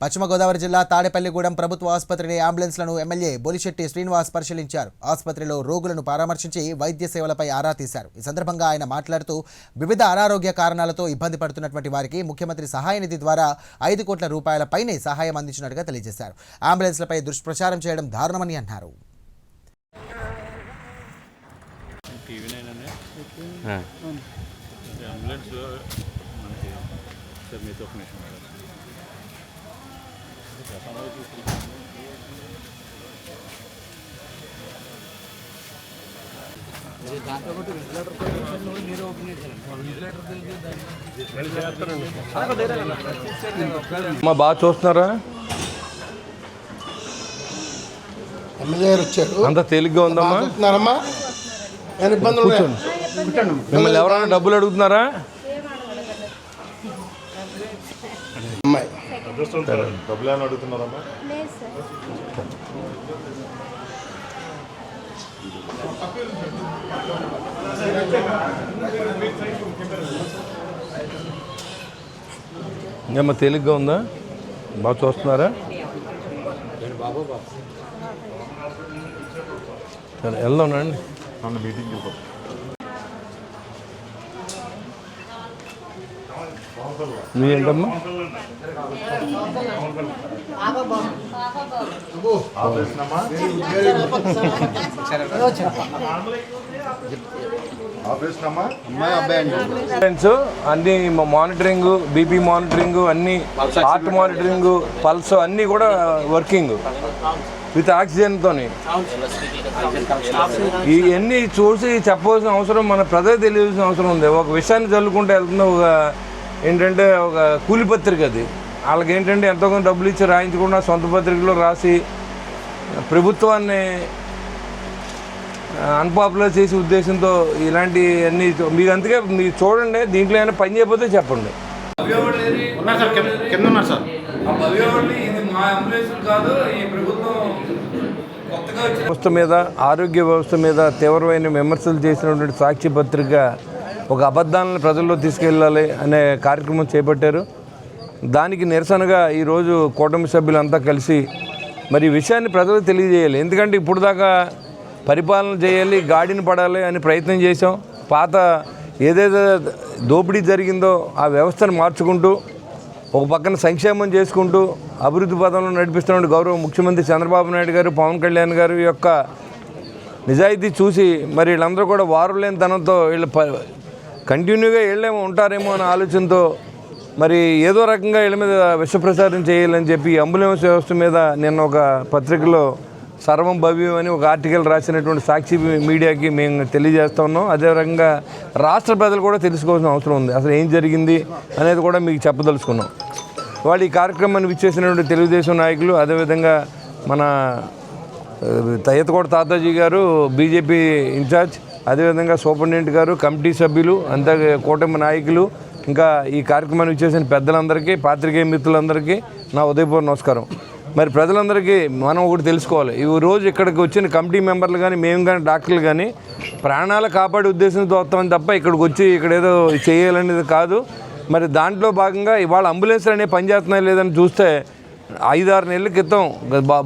పశ్చిమ గోదావరి జిల్లా తాడేపల్లిగూడెం ప్రభుత్వ ఆసుపత్రిని అంబులెన్స్లను ఎమ్మెల్యే బొలిశెట్టి శ్రీనివాస్ పరిశీలించారు. ఆసుపత్రిలో రోగులను పరామర్శించి వైద్య సేవలపై ఆరా తీశారు. ఈ సందర్భంగా ఆయన మాట్లాడుతూ వివిధ అనారోగ్య కారణాలతో ఇబ్బంది పడుతున్నటువంటి వారికి ముఖ్యమంత్రి సహాయ నిధి ద్వారా 5 కోట్ల రూపాయల పైనే సహాయం అందించినట్టుగా తెలియజేశారు. అంబులెన్స్లపై దుష్ప్రచారం చేయడం దారుణమని అన్నారు. బాగా చూస్తున్నారా? ఎమ్మెల్యే గారు వచ్చారు. అంత తేలిగ్గా ఉందమ్మా? మిమ్మల్ని ఎవరైనా డబ్బులు అడుగుతున్నారా? అమ్మాయి డబ్బులు ఏమైనా అడుగుతున్నారమ్మా? ఏమన్నా తేలిగ్గా ఉందా? బాగా చూస్తున్నారా? సరే వెళ్దాండి. మీటింగ్ మీరేంటమ్మా? అన్ని మానిటరింగ్, బీపీ మానిటరింగ్, అన్ని హార్ట్ మానిటరింగ్, పల్స్ అన్నీ కూడా వర్కింగ్ విత్ ఆక్సిజన్తో. ఇవన్నీ చూసి చెప్పవలసిన అవసరం మన ప్రజలకు తెలియాల్సిన అవసరం ఉంది. ఒక విషయాన్ని చల్లుకుంటే వెళ్తున్న ఒక ఏంటంటే ఒక కూలి పత్రిక అది. వాళ్ళకి ఏంటంటే ఎంతో కొంత డబ్బులు ఇచ్చి రాయించకుండా సొంత పత్రికలో రాసి ప్రభుత్వాన్ని అన్పాపులర్ చేసే ఉద్దేశంతో ఇలాంటి అన్నీ మీకు అందుకే మీరు చూడండి. దీంట్లో ఏమైనా పని చేయకపోతే చెప్పండి. వ్యవస్థ మీద, ఆరోగ్య వ్యవస్థ మీద తీవ్రమైన విమర్శలు చేసినటువంటి సాక్షి పత్రిక ఒక అబద్ధాలను ప్రజల్లో తీసుకెళ్ళాలి అనే కార్యక్రమం చేపట్టారు. దానికి నిరసనగా ఈరోజు కూటమి సభ్యులంతా కలిసి మరి ఈ విషయాన్ని ప్రజలకు తెలియజేయాలి. ఎందుకంటే ఇప్పుడు దాకా పరిపాలన చేయాలి, గాడిని పడాలి అని ప్రయత్నం చేసాం. పాత ఏదైతే దోపిడీ జరిగిందో ఆ వ్యవస్థను మార్చుకుంటూ ఒక పక్కన సంక్షేమం చేసుకుంటూ అభివృద్ధి పదంలో నడిపిస్తున్న గౌరవ ముఖ్యమంత్రి చంద్రబాబు నాయుడు గారు, పవన్ కళ్యాణ్ గారు యొక్క నిజాయితీ చూసి మరి వీళ్ళందరూ కూడా వారులేని తనంతో వీళ్ళు కంటిన్యూగా వీళ్ళేమో ఉంటారేమో అనే ఆలోచనతో మరి ఏదో రకంగా వీళ్ళ మీద విషప్రచారం చేయాలని చెప్పి అంబులెన్స్ వ్యవస్థ మీద నిన్న ఒక పత్రికలో సర్వం భవ్యం అని ఒక ఆర్టికల్ రాసినటువంటి సాక్షి మీడియాకి మేము తెలియజేస్తూ ఉన్నాం. అదే రకంగా రాష్ట్ర ప్రజలు కూడా తెలుసుకోవాల్సిన అవసరం ఉంది. అసలు ఏం జరిగింది అనేది కూడా మీకు చెప్పదలుచుకున్నాం. వాళ్ళు ఈ కార్యక్రమాన్ని విచ్చేసినటువంటి తెలుగుదేశం నాయకులు, అదేవిధంగా మన తయ్యతకోట తాతాజీ గారు బీజేపీ ఇన్ఛార్జ్, అదేవిధంగా సూపరింటెండెంట్ గారు, కమిటీ సభ్యులు, అంతా కూటమి నాయకులు, ఇంకా ఈ కార్యక్రమాన్ని విచ్చేసిన పెద్దలందరికీ, పాత్రికేయ మిత్రులందరికీ నా ఉదయపూర్వ నమస్కారం. మరి ప్రజలందరికీ మనం ఒకటి తెలుసుకోవాలి. ఈ రోజు ఇక్కడికి వచ్చిన కమిటీ మెంబర్లు కానీ, మేము కానీ, డాక్టర్లు కానీ ప్రాణాలు కాపాడే ఉద్దేశంతో వస్తామని తప్ప ఇక్కడికి వచ్చి ఇక్కడ ఏదో చేయాలనేది కాదు. మరి దాంట్లో భాగంగా ఇవాళ అంబులెన్స్లు అనేవి పనిచేస్తున్నాయి లేదని చూస్తే 5-6 నెలల క్రితం,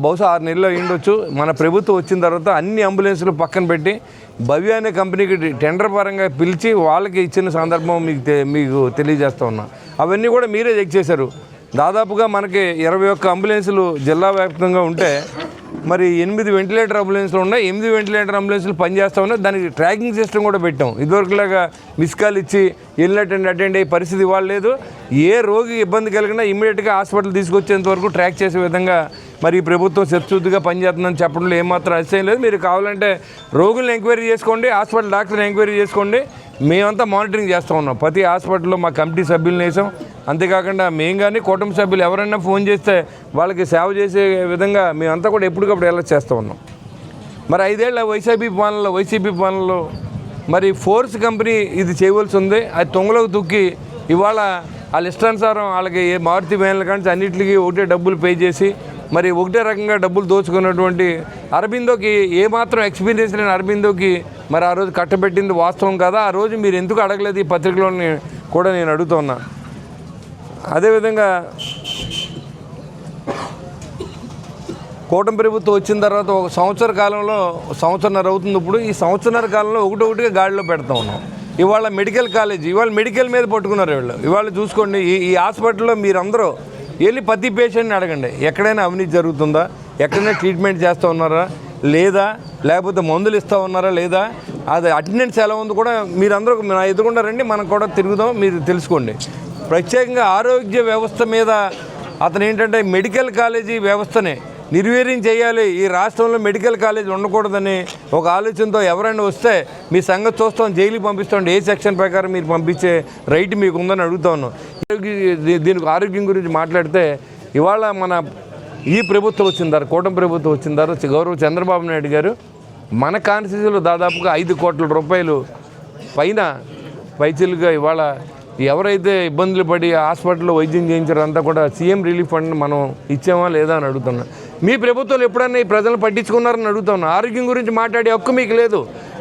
బహుశా 6 నెలలు అయ్యిండొచ్చు, మన ప్రభుత్వం వచ్చిన తర్వాత అన్ని అంబులెన్స్లు పక్కన పెట్టి భవ్య అనే కంపెనీకి టెండర్ పరంగా పిలిచి వాళ్ళకి ఇచ్చిన సందర్భం మీకు తెలియజేస్తూ ఉన్నా. అవన్నీ కూడా మీరే చెక్ చేశారు. దాదాపుగా మనకి 21 అంబులెన్సులు జిల్లా వ్యాప్తంగా ఉంటే మరి 8 వెంటిలేటర్ అంబులెన్స్లు ఉన్నాయి. 8 వెంటిలేటర్ అంబులెన్స్లు పనిచేస్తూ ఉన్నాయి. దానికి ట్రాకింగ్ సిస్టమ్ కూడా పెట్టాం. ఇదివరకులాగా మిస్ కాల్ ఇచ్చి వెళ్ళినట్టు అటెండ్ అయ్యే పరిస్థితి ఇవాళ లేదు. ఏ రోగి ఇబ్బంది కలిగినా ఇమ్మీడియట్గా హాస్పిటల్ తీసుకొచ్చేంత వరకు ట్రాక్ చేసే విధంగా మరి ప్రభుత్వం చిత్తశుద్ధిగా పనిచేస్తుందని చెప్పడంలో ఏమాత్రం అతిశయం లేదు. మీరు కావాలంటే రోగులను ఎంక్వైరీ చేసుకోండి, హాస్పిటల్ డాక్టర్ని ఎంక్వైరీ చేసుకోండి. మేమంతా మానిటరింగ్ చేస్తూ ఉన్నాం. ప్రతి హాస్పిటల్లో మా కమిటీ సభ్యులను వేసాం. అంతేకాకుండా మేము కానీ కూటమి సభ్యులు ఎవరైనా ఫోన్ చేస్తే వాళ్ళకి సేవ చేసే విధంగా మేమంతా కూడా ఎప్పటికప్పుడు ఎలా చేస్తూ ఉన్నాం. మరి 5 ఏళ్ల వైసీపీ పాలనలో మరి ఫోర్స్ కంపెనీ ఇది చేయవలసి ఉంది. అది తొంగలోకి తొక్కి ఇవాళ వాళ్ళ ఇష్టానుసారం వాళ్ళకి మారుతి వ్యాన్ల కానీ అన్నింటికి ఒకటే డబ్బులు పే చేసి మరి ఒకటే రకంగా డబ్బులు దోచుకున్నటువంటి అరబిందోకి ఏమాత్రం ఎక్స్పీరియన్స్ లేని అరబిందోకి మరి ఆ రోజు కట్టబెట్టింది వాస్తవం కదా. ఆ రోజు మీరు ఎందుకు అడగలేదు ఈ పత్రికలోని కూడా నేను అడుగుతున్నా. అదేవిధంగా కూటమి ప్రభుత్వం వచ్చిన తర్వాత ఒక సంవత్సరన్నర అవుతుంది. ఇప్పుడు ఈ సంవత్సరన్నర కాలంలో ఒకటొకటిగా గాడిలో పెడతా ఉన్నాం. ఇవాళ మెడికల్ కాలేజ్, ఇవాళ మెడికల్ మీద పట్టుకున్నారు వీళ్ళు. ఇవాళ చూసుకోండి, ఈ హాస్పిటల్లో మీరందరూ వెళ్ళి ప్రతి పేషెంట్ని అడగండి, ఎక్కడైనా అవినీతి జరుగుతుందా, ఎక్కడైనా ట్రీట్మెంట్ చేస్తూ ఉన్నారా లేదా, లేకపోతే మందులు ఇస్తూ ఉన్నారా లేదా, అది అటెండెన్స్ ఎలా ఉంది కూడా మీరందరూ నా ఎదురుకుండా రండి, మనం కూడా తిరుగుదాం, మీరు తెలుసుకోండి. ప్రత్యేకంగా ఆరోగ్య వ్యవస్థ మీద అతను ఏంటంటే మెడికల్ కాలేజీ వ్యవస్థనే నిర్వీర్యం చేయాలి, ఈ రాష్ట్రంలో మెడికల్ కాలేజీ ఉండకూడదని ఒక ఆలోచనతో ఎవరైనా వస్తే మీ సంగతి చూస్తాం, జైలుకి పంపిస్తాం, ఏ సెక్షన్ ప్రకారం మీరు పంపించే రైట్ మీకు ఉందని అడుగుతా ఉన్నాం. దీనికి ఆరోగ్యం గురించి మాట్లాడితే ఇవాళ మన ఈ ప్రభుత్వం వచ్చిన తర్వాత, కూటమి ప్రభుత్వం వచ్చిన తర్వాత గౌరవ చంద్రబాబు నాయుడు గారు మన కాన్స్టిట్యూన్సీలో దాదాపుగా 5 కోట్ల రూపాయలు పైన వైద్యులుగా ఇవాళ ఎవరైతే ఇబ్బందులు పడి హాస్పిటల్లో వైద్యం చేయించారో అంతా కూడా సీఎం రిలీఫ్ ఫండ్ మనం ఇచ్చామా లేదా అని అడుగుతున్నా. మీ ప్రభుత్వాలు ఎప్పుడన్నా ఈ ప్రజలను పట్టించుకున్నారని అడుగుతున్నా. ఆరోగ్యం గురించి మాట్లాడే హక్కు మీకు లేదు.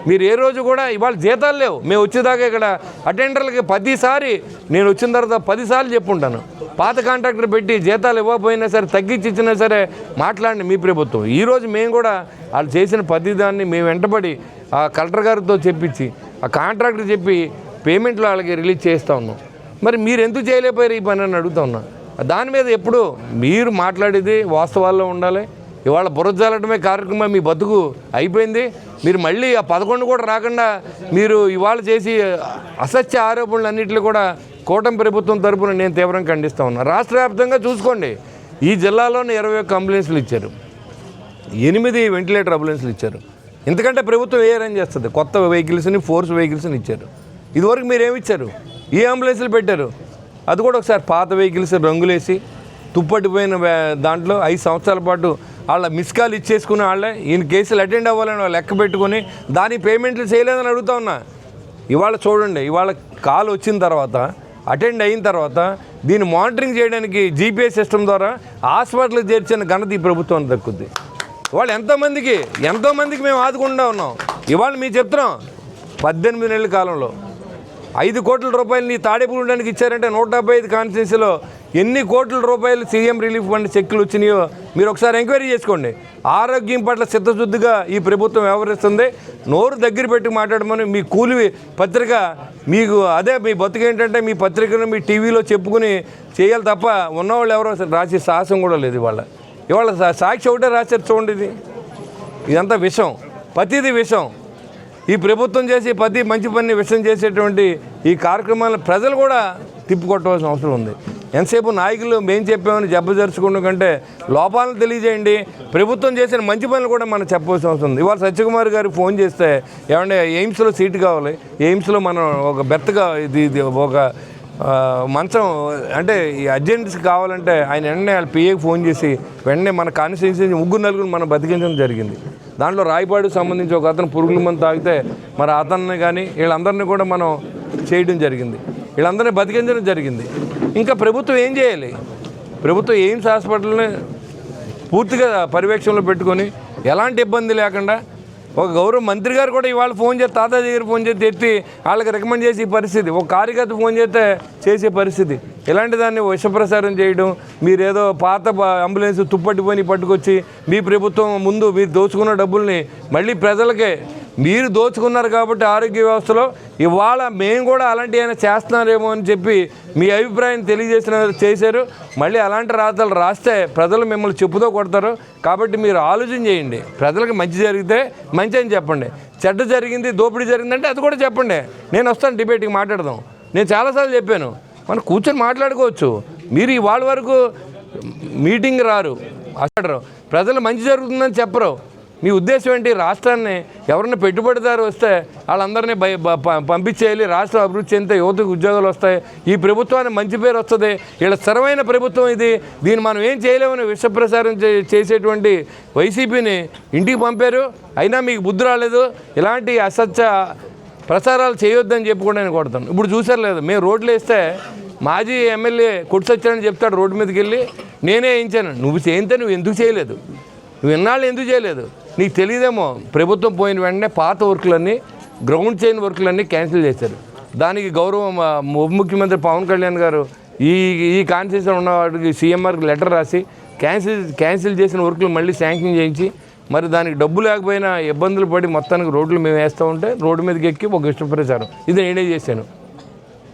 మీరు ఏ రోజు కూడా ఇవాళ జీతాలు లేవు. మేము వచ్చేదాకా ఇక్కడ అటెండర్లకి 10 సారి నేను వచ్చిన తర్వాత 10 సార్లు చెప్పుంటాను, పాత కాంట్రాక్టర్ పెట్టి జీతాలు ఇవ్వకపోయినా సరే తగ్గించి ఇచ్చినా సరే మాట్లాడండి మీ ప్రభుత్వం. ఈరోజు మేము కూడా వాళ్ళు చేసిన దాన్ని మేము వెంటబడి ఆ కలెక్టర్ గారితో చెప్పించి ఆ కాంట్రాక్టర్ చెప్పి పేమెంట్లు వాళ్ళకి రిలీజ్ చేస్తూ ఉన్నాం. మరి మీరు ఎందుకు చేయలేకపోయారు ఈ పని అని అడుగుతా ఉన్నా. దాని మీద ఎప్పుడు మీరు మాట్లాడేది వాస్తవాల్లో ఉండాలి. ఇవాళ బురజాలటమే కార్యక్రమం మీ బతుకు అయిపోయింది. మీరు మళ్ళీ ఆ 11 కూడా రాకుండా మీరు ఇవాళ చేసి అసత్య ఆరోపణలు అన్నింటిలో కూడా కూటమి ప్రభుత్వం తరపున నేను తీవ్రంగా ఖండిస్తూ ఉన్నా. రాష్ట్ర వ్యాప్తంగా చూసుకోండి, ఈ జిల్లాలోనే 21 అంబులెన్స్లు ఇచ్చారు, 8 వెంటిలేటర్ అంబులెన్స్లు ఇచ్చారు. ఎందుకంటే ప్రభుత్వం ఏ అరేంజ్ చేస్తుంది, కొత్త వెహికల్స్ని, ఫోర్స్ వెహికల్స్ని ఇచ్చారు. ఇదివరకు మీరు ఏమి ఇచ్చారు, ఈ అంబులెన్స్లు పెట్టారు, అది కూడా ఒకసారి పాత వెహికల్స్ రంగులేసి తుప్పటిపోయిన దాంట్లో 5 సంవత్సరాల పాటు వాళ్ళ మిస్ కాల్ ఇచ్చేసుకుని వాళ్ళే ఈయన కేసులు అటెండ్ అవ్వాలని వాళ్ళు లెక్క పెట్టుకుని దానికి పేమెంట్లు చేయలేదని అడుగుతా ఉన్నా. ఇవాళ చూడండి, ఇవాళ కాల్ వచ్చిన తర్వాత అటెండ్ అయిన తర్వాత దీన్ని మానిటరింగ్ చేయడానికి జీపీఎస్ సిస్టమ్ ద్వారా హాస్పిటల్కి చేర్చిన ఘనత ఈ ప్రభుత్వానికి దక్కుద్ది. వాళ్ళు ఎంతోమందికి మేము ఆదుకుంటూ ఉన్నాం. ఇవాళ మేము చెప్తున్నాం, 18 నెలల కాలంలో 5 కోట్ల రూపాయలు నీ తాడేపూడడానికి ఇచ్చారంటే 175 కాన్స్టిట్యూన్సీలో ఎన్ని కోట్ల రూపాయలు సీఎం రిలీఫ్ ఫండ్ చెక్కులు వచ్చినాయో మీరు ఒకసారి ఎంక్వైరీ చేసుకోండి. ఆరోగ్యం పట్ల చిత్తశుద్ధిగా ఈ ప్రభుత్వం వ్యవహరిస్తుంది. నోరు దగ్గర పెట్టి మాట్లాడమని మీ కూలి పత్రిక మీకు అదే మీ బతుకేంటంటే మీ పత్రికను మీ టీవీలో చెప్పుకుని చేయాలి తప్ప ఉన్నవాళ్ళు ఎవరో రాసే సాహసం కూడా లేదు. ఇవాళ సాక్షి ఒకటే రాశారు చూడండి. ఇదంతా విషం, ప్రతిదీ విషం. ఈ ప్రభుత్వం చేసి ప్రతి మంచి పని విషయం చేసేటువంటి ఈ కార్యక్రమాలను ప్రజలు కూడా తిప్పికొట్టవలసిన అవసరం ఉంది. ఎంతసేపు నాయకులు మేము చెప్పామని జబ్బుజరుచుకోవడం కంటే లోపాలను తెలియజేయండి. ప్రభుత్వం చేసిన మంచి పనులు కూడా మనం చెప్పవలసిన అవసరం ఉంది. ఇవాళ సత్యకుమార్ గారికి ఫోన్ చేస్తే ఏమంటే ఎయిమ్స్లో సీటు కావాలి, ఎయిమ్స్లో మనం ఒక బెర్త్గా ఇది ఒక మంచం అంటే ఈ అర్జెంట్స్ కావాలంటే ఆయన వెంటనే వాళ్ళ పిఏకి ఫోన్ చేసి వెంటనే మన కాన్స్టిట్యూన్సీ 3 మనం బతికించడం జరిగింది. దాంట్లో రాయపాడుకు సంబంధించి ఒక అతను పురుగుల మందు తాగితే మరి అతన్ని కానీ వీళ్ళందరినీ కూడా మనం చేయడం జరిగింది, వీళ్ళందరినీ బతికించడం జరిగింది. ఇంకా ప్రభుత్వం ఏం చేయాలి? ప్రభుత్వం ఎయిమ్స్ హాస్పిటల్ని పూర్తిగా పర్యవేక్షణలో పెట్టుకొని ఎలాంటి ఇబ్బంది లేకుండా ఒక గౌరవ మంత్రి గారు కూడా ఇవాళ ఫోన్ చేసి తాతా దగ్గర ఫోన్ చేసి ఎత్తి వాళ్ళకి రికమెండ్ చేసే పరిస్థితి, ఒక కార్యకర్త ఫోన్ చేస్తే చేసే పరిస్థితి. ఇలాంటి దాన్ని విషప్రసారం చేయడం, మీరేదో పాత అంబులెన్స్ తుప్పట్టిపోయి పట్టుకొచ్చి మీ ప్రభుత్వం ముందు మీరు దోచుకున్న డబ్బుల్ని మళ్ళీ ప్రజలకే మీరు దోచుకున్నారు కాబట్టి ఆరోగ్య వ్యవస్థలో ఇవాళ మేము కూడా అలాంటి అయినా చేస్తున్నారేమో అని చెప్పి మీ అభిప్రాయం చేశారు. మళ్ళీ అలాంటి రాతలు రాస్తే ప్రజలు మిమ్మల్ని చెప్పుతో కొడతారు. కాబట్టి మీరు ఆలోచన చేయండి. ప్రజలకు మంచి జరిగితే మంచి అని చెప్పండి, చెడ్డ జరిగింది దోపిడీ జరిగిందంటే అది కూడా చెప్పండి. నేను వస్తాను, డిబేట్కి మాట్లాడదాం. నేను చాలాసార్లు చెప్పాను, మనం కూర్చొని మాట్లాడుకోవచ్చు. మీరు ఇవాళ వరకు మీటింగ్ రారు, అసలు ప్రజలు మంచి జరుగుతుందని చెప్పరు. మీ ఉద్దేశం ఏంటి? రాష్ట్రాన్ని ఎవరైనా పెట్టుబడిదారు వస్తే వాళ్ళందరినీ పంపించేయాలి, రాష్ట్రం అభివృద్ధి చెందితే యువతకు ఉద్యోగాలు వస్తాయి, ఈ ప్రభుత్వానికి మంచి పేరు వస్తుంది, వీళ్ళ స్థిరమైన ప్రభుత్వం ఇది, దీన్ని మనం ఏం చేయలేమని విషప్రసారం చేసేటువంటి వైసీపీని ఇంటికి పంపారు. అయినా మీకు బుద్ధి రాలేదు. ఇలాంటి అసత్య ప్రసారాలు చేయొద్దని చెప్పి కూడా నేను కొడతాను. ఇప్పుడు చూసారు లేదు, మేము రోడ్లు వేస్తే మాజీ ఎమ్మెల్యే కొట్టుసొచ్చాడని చెప్తాడు రోడ్డు మీదకి వెళ్ళి, నేనే వేయించాను. నువ్వు చేయితే నువ్వు ఎందుకు చేయలేదు? నువ్వు ఎన్నాళ్ళు ఎందుకు చేయలేదు? నీకు తెలియదేమో, ప్రభుత్వం పోయిన వెంటనే పాత వర్కులన్నీ గ్రౌండ్ చైన్ వర్కులన్నీ క్యాన్సిల్ చేశారు. దానికి గౌరవం ఉప ముఖ్యమంత్రి పవన్ కళ్యాణ్ గారు ఈ కాన్స్టిట్యూషన్ ఉన్న వాడికి సీఎంఆర్కి లెటర్ రాసి క్యాన్సిల్ చేసిన వర్కులు మళ్ళీ శాంక్షన్ చేయించి మరి దానికి డబ్బు లేకపోయినా ఇబ్బందులు పడి మొత్తానికి రోడ్లు మేము వేస్తూ ఉంటే రోడ్డు మీదకి ఎక్కి ఒక ఇష్ట ప్రచారం ఇది నేనే చేశాను.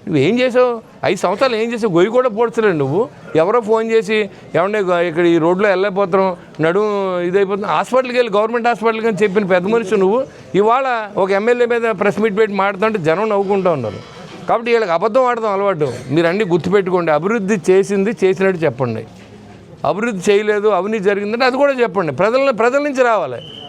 నువ్వేం చేసావు? 5 సంవత్సరాలు ఏం చేసావు? గొయ్యి కూడా పోడ్చలేవు నువ్వు. ఎవరో ఫోన్ చేసి ఏమంటే ఇక్కడ ఈ రోడ్లో వెళ్ళైపోతాం, నడుము ఇదైపోతుంది, హాస్పిటల్కి వెళ్ళి గవర్నమెంట్ హాస్పిటల్కి అని చెప్పిన పెద్ద మనిషి నువ్వు ఇవాళ ఒక ఎమ్మెల్యే మీద ప్రెస్ మీట్ పెట్టి మాట్లాడుతుంటే జనం నవ్వుకుంటూ ఉన్నారు. కాబట్టి వీళ్ళకి అబద్ధం ఆడదాం అలవాటు. మీరు అన్నీ గుర్తుపెట్టుకోండి. అభివృద్ధి చేసినట్టు చెప్పండి. అభివృద్ధి చేయలేదు, అవినీతి జరిగిందంటే అది కూడా చెప్పండి. ప్రజల నుంచి రావాలి.